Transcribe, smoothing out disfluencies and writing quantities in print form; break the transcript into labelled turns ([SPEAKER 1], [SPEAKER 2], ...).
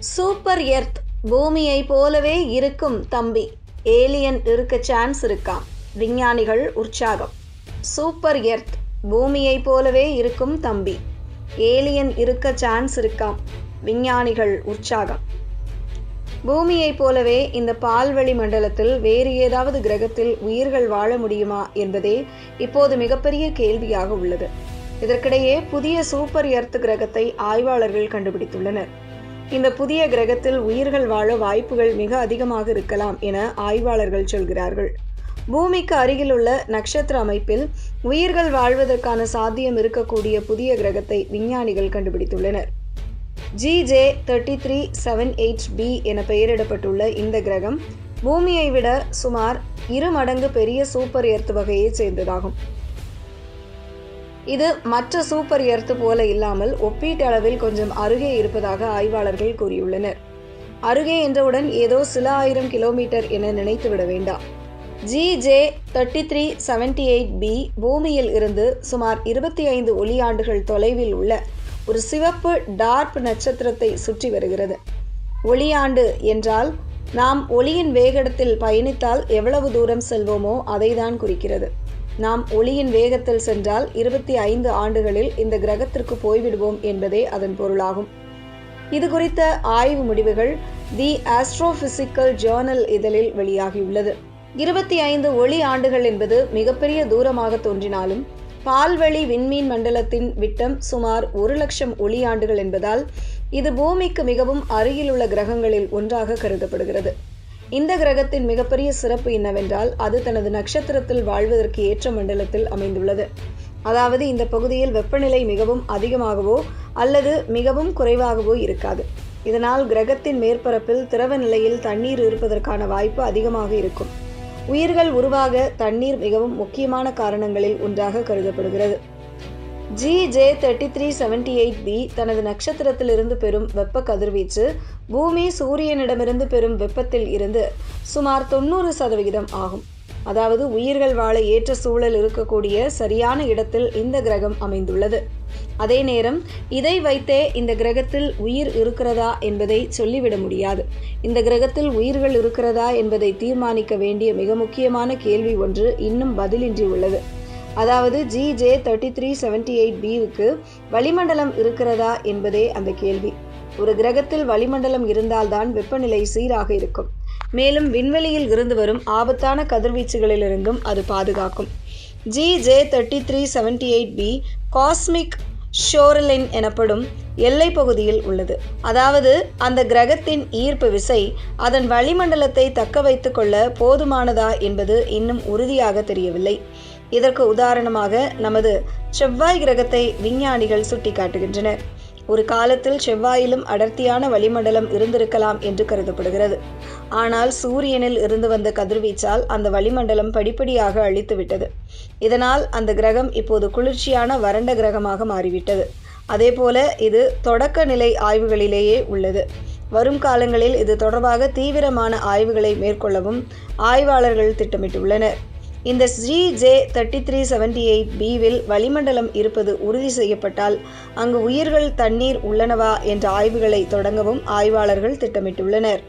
[SPEAKER 1] Super earth பூமியை போலவே இருக்கும் தம்பி, ஏலியன் இருக்க சான்ஸ் இருக்காம், விஞ்ஞானிகள் உற்சாகம். சூப்பர் எர்த் பூமியை போலவே இருக்கும் தம்பி, ஏலியன் இருக்க சான்ஸ் இருக்காம், விஞ்ஞானிகள் உற்சாகம். பூமியை போலவே இந்த பால்வெளி மண்டலத்தில் வேறு ஏதாவது கிரகத்தில் உயிர்கள் வாழ முடியுமா என்பதே இப்போது மிகப்பெரிய கேள்வியாக உள்ளது. இதற்கிடையே புதிய சூப்பர் எர்த் கிரகத்தை ஆய்வாளர்கள் கண்டுபிடித்துள்ளனர். இந்த புதிய கிரகத்தில் உயிர்கள் வாழ வாய்ப்புகள் மிக அதிகமாக இருக்கலாம் என ஆய்வாளர்கள் சொல்கிறார்கள். பூமிக்கு அருகிலுள்ள நட்சத்திர அமைப்பில் உயிர்கள் வாழ்வதற்கான சாத்தியம் இருக்கக்கூடிய புதிய கிரகத்தை விஞ்ஞானிகள் கண்டுபிடித்துள்ளனர். GJ3378b என பெயரிடப்பட்டுள்ள இந்த கிரகம் பூமியை விட சுமார் 2 மடங்கு பெரிய சூப்பர் எர்த் வகையை சேர்ந்ததாகும். இது மற்ற சூப்பர் எர்த் போல இல்லாமல் ஒப்பீட்டளவில் கொஞ்சம் அருகே இருப்பதாக ஆய்வாளர்கள் கூறியுள்ளனர். அருகே என்றவுடன் ஏதோ சில 1000 கிலோமீட்டர் என நினைத்துவிட வேண்டாம். GJ3378b பூமியில் இருந்து சுமார் 25 ஒளியாண்டுகள் தொலைவில் உள்ள ஒரு சிவப்பு டார்ப் நட்சத்திரத்தை சுற்றி வருகிறது. ஒளியாண்டு என்றால் நாம் ஒளியின் வேகத்தில் பயணித்தால் எவ்வளவு தூரம் செல்வோமோ அதைதான் குறிக்கிறது. நாம் ஒளியின் வேகத்தில் சென்றால் 25 ஆண்டுகளில் இந்த கிரகத்திற்கு போய்விடுவோம் என்பதே அதன் பொருளாகும். இது குறித்த ஆய்வு முடிவுகள் தி ஆஸ்ட்ரோபிசிக்கல் ஜேர்னல் இதழில் வெளியாகியுள்ளது. 25 ஒளி ஆண்டுகள் என்பது மிகப்பெரிய தூரமாக தோன்றினாலும் பால்வெளி விண்மீன் மண்டலத்தின் விட்டம் சுமார் 1,00,000 ஒளியாண்டுகள் என்பதால் இது பூமிக்கு மிகவும் அருகிலுள்ள கிரகங்களில் ஒன்றாக கருதப்படுகிறது. இந்த கிரகத்தின் மிகப்பெரிய சிறப்பு என்னவென்றால் அது தனது நட்சத்திரத்தில் வாழ்வதற்கு ஏற்ற மண்டலத்தில் அமைந்துள்ளது. அதாவது இந்த பகுதியில் வெப்பநிலை மிகவும் அதிகமாகவோ அல்லது மிகவும் குறைவாகவோ இருக்காது. இதனால் கிரகத்தின் மேற்பரப்பில் திரவ நிலையில் தண்ணீர் இருப்பதற்கான வாய்ப்பு அதிகமாக இருக்கும். உயிர்கள் உருவாக தண்ணீர் மிகவும் முக்கியமான காரணங்களில் ஒன்றாக கருதப்படுகிறது. GJ3378b தனது நட்சத்திரத்திலிருந்து பெறும் வெப்ப கதிர்வீச்சு பூமி சூரியனிடமிருந்து பெறும் வெப்பத்தில் இருந்து சுமார் 90% ஆகும். அதாவது உயிர்கள் வாழ ஏற்ற சூழல் இருக்கக்கூடிய சரியான இடத்தில் இந்த கிரகம் அமைந்துள்ளது. அதே நேரம் இதை வைத்தே இந்த கிரகத்தில் உயிர் இருக்கிறதா என்பதை சொல்லிவிட முடியாது. இந்த கிரகத்தில் உயிர்கள் இருக்கிறதா என்பதை தீர்மானிக்க வேண்டிய மிக முக்கியமான கேள்வி ஒன்று இன்னும் பதிலின்றி உள்ளது. அதாவது GJ3378bவுக்கு வளிமண்டலம் இருக்கிறதா என்பதே அந்த கேள்வி. ஒரு கிரகத்தில் வளிமண்டலம் இருந்தால்தான் வெப்பநிலை சீராக இருக்கும். மேலும் விண்வெளியில் இருந்து வரும் ஆபத்தான கதிர்வீச்சுகளிலிருந்தும் அது பாதுகாக்கும். GJ3378b காஸ்மிக் ஷோர்லைன் எனப்படும் எல்லை பகுதியில் உள்ளது. அதாவது அந்த கிரகத்தின் ஈர்ப்பு விசை அதன் வளிமண்டலத்தை தக்க வைத்துக் கொள்ள போதுமானதா என்பது இன்னும் உறுதியாக தெரியவில்லை. இதற்கு உதாரணமாக நமது செவ்வாய் கிரகத்தை விஞ்ஞானிகள் சுட்டிக்காட்டுகின்றனர். ஒரு காலத்தில் செவ்வாயிலும் அடர்த்தியான வளிமண்டலம் இருந்திருக்கலாம் என்று கருதப்படுகிறது. ஆனால் சூரியனில் இருந்து வந்த கதிர்வீச்சால் அந்த வளிமண்டலம் படிப்படியாக அழித்துவிட்டது. இதனால் அந்த கிரகம் இப்போது குளிர்ச்சியான வறண்ட கிரகமாக மாறிவிட்டது. அதேபோல இது தொடக்க நிலை ஆய்வுகளிலேயே உள்ளது. வரும் காலங்களில் இது தொடர்பாக தீவிரமான ஆய்வுகளை மேற்கொள்ளவும் ஆய்வாளர்கள் திட்டமிட்டுள்ளனர். இந்த GJ3378bவில் வளிமண்டலம் இருப்பது உறுதி செய்யப்பட்டால் அங்கு உயிர்கள் தண்ணீர் உள்ளனவா என்ற ஆய்வுகளை தொடங்கவும் ஆய்வாளர்கள் திட்டமிட்டுள்ளனர்.